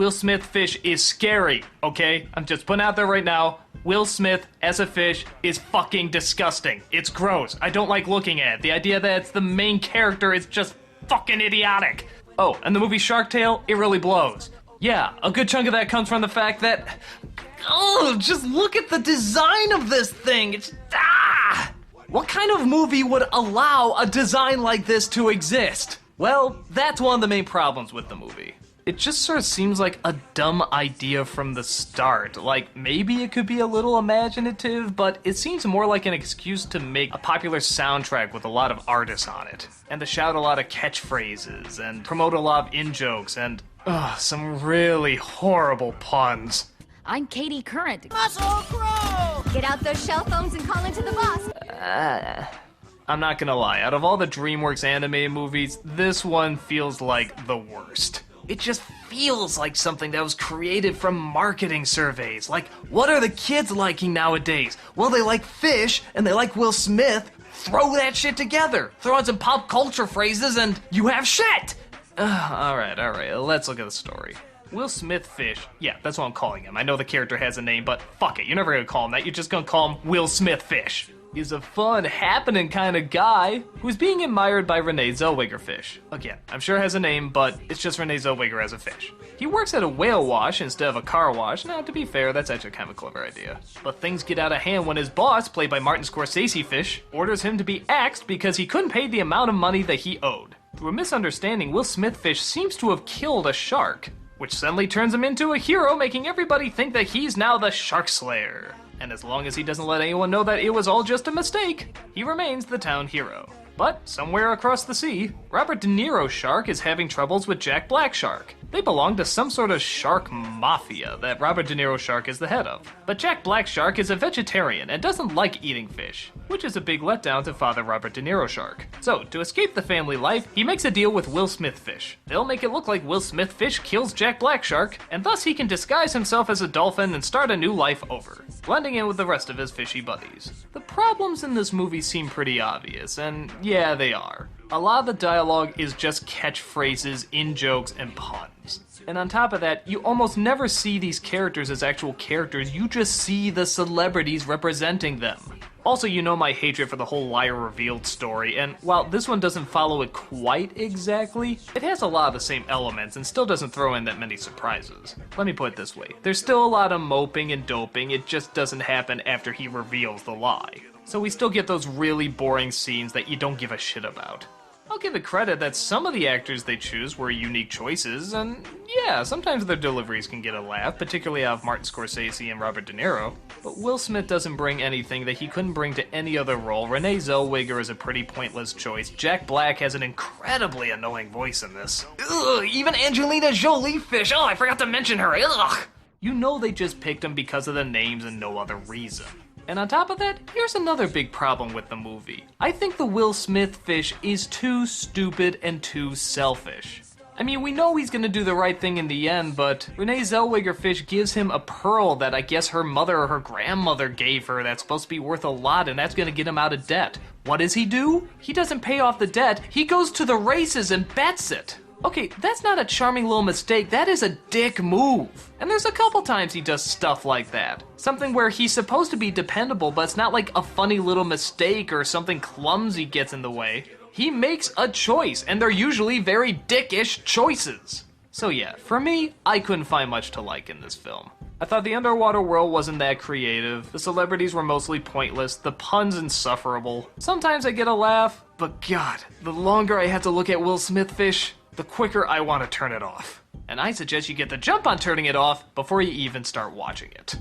Will Smith fish is scary, okay? I'm just putting out there right now. Will Smith as a fish is fucking disgusting. It's gross. I don't like looking at it. The idea that it's the main character is just fucking idiotic. Oh, and the movie Shark Tale, it really blows. Yeah, a good chunk of that comes from the fact that... Oh, just look at the design of this thing. It's... What kind of movie would allow a design like this to exist? Well, that's one of the main problems with the movie. It just sort of seems like a dumb idea from the start. Like, maybe it could be a little imaginative, but it seems more like an excuse to make a popular soundtrack with a lot of artists on it. And to shout a lot of catchphrases, and promote a lot of in-jokes, and some really horrible puns. I'm Katie Current. Muscle Crow! Get out those shell phones and call into the boss. I'm not gonna lie, out of all the DreamWorks animated movies, this one feels like the worst. It just feels like something that was created from marketing surveys. Like, what are the kids liking nowadays? Well, they like fish, and they like Will Smith. Throw that shit together. Throw in some pop culture phrases, and you have shit! Alright, let's look at the story. Will Smith fish, yeah, that's what I'm calling him. I know the character has a name, but fuck it, you're never gonna call him that. You're just gonna call him Will Smith fish. He's a fun, happening kind of guy who's being admired by Renee Zellweger fish. Again, I'm sure it has a name, but it's just Renee Zellweger as a fish. He works at a whale wash instead of a car wash. Now, to be fair, that's actually kind of a clever idea. But things get out of hand when his boss, played by Martin Scorsese fish, orders him to be axed because he couldn't pay the amount of money that he owed. Through a misunderstanding, Will Smith fish seems to have killed a shark, which suddenly turns him into a hero, making everybody think that he's now the shark slayer. And as long as he doesn't let anyone know that it was all just a mistake, he remains the town hero. But somewhere across the sea, Robert De Niro's shark is having troubles with Jack Black's shark. They belong to some sort of shark mafia that Robert De Niro's shark is the head of. But Jack Black's shark is a vegetarian and doesn't like eating fish, which is a big letdown to Father Robert De Niro's shark. So, to escape the family life, he makes a deal with Will Smith fish. They'll make it look like Will Smith fish kills Jack Black's shark, and thus he can disguise himself as a dolphin and start a new life over, blending in with the rest of his fishy buddies. The problems in this movie seem pretty obvious, and yeah, they are. A lot of the dialogue is just catchphrases, in-jokes, and puns. And on top of that, you almost never see these characters as actual characters, you just see the celebrities representing them. Also, you know my hatred for the whole liar revealed story, and while this one doesn't follow it quite exactly, it has a lot of the same elements and still doesn't throw in that many surprises. Let me put it this way, there's still a lot of moping and doping, it just doesn't happen after he reveals the lie. So we still get those really boring scenes that you don't give a shit about. I'll give it credit that some of the actors they choose were unique choices, and yeah, sometimes their deliveries can get a laugh, particularly out of Martin Scorsese and Robert De Niro. But Will Smith doesn't bring anything that he couldn't bring to any other role. Renee Zellweger is a pretty pointless choice. Jack Black has an incredibly annoying voice in this. Ugh, even Angelina Jolie fish, oh, I forgot to mention her, ugh! You know they just picked him because of the names and no other reason. And on top of that, here's another big problem with the movie. I think the Will Smith fish is too stupid and too selfish. I mean, we know he's gonna do the right thing in the end, but Renee Zellweger fish gives him a pearl that I guess her mother or her grandmother gave her that's supposed to be worth a lot, and that's gonna get him out of debt. What does he do? He doesn't pay off the debt, he goes to the races and bets it. Okay, that's not a charming little mistake, that is a dick move. And there's a couple times he does stuff like that. Something where he's supposed to be dependable, but it's not like a funny little mistake or something clumsy gets in the way. He makes a choice, and they're usually very dickish choices. So yeah, for me, I couldn't find much to like in this film. I thought the underwater world wasn't that creative, the celebrities were mostly pointless, the puns insufferable. Sometimes I get a laugh, but God, the longer I have to look at Will Smith fish, the quicker I want to turn it off. And I suggest you get the jump on turning it off before you even start watching it.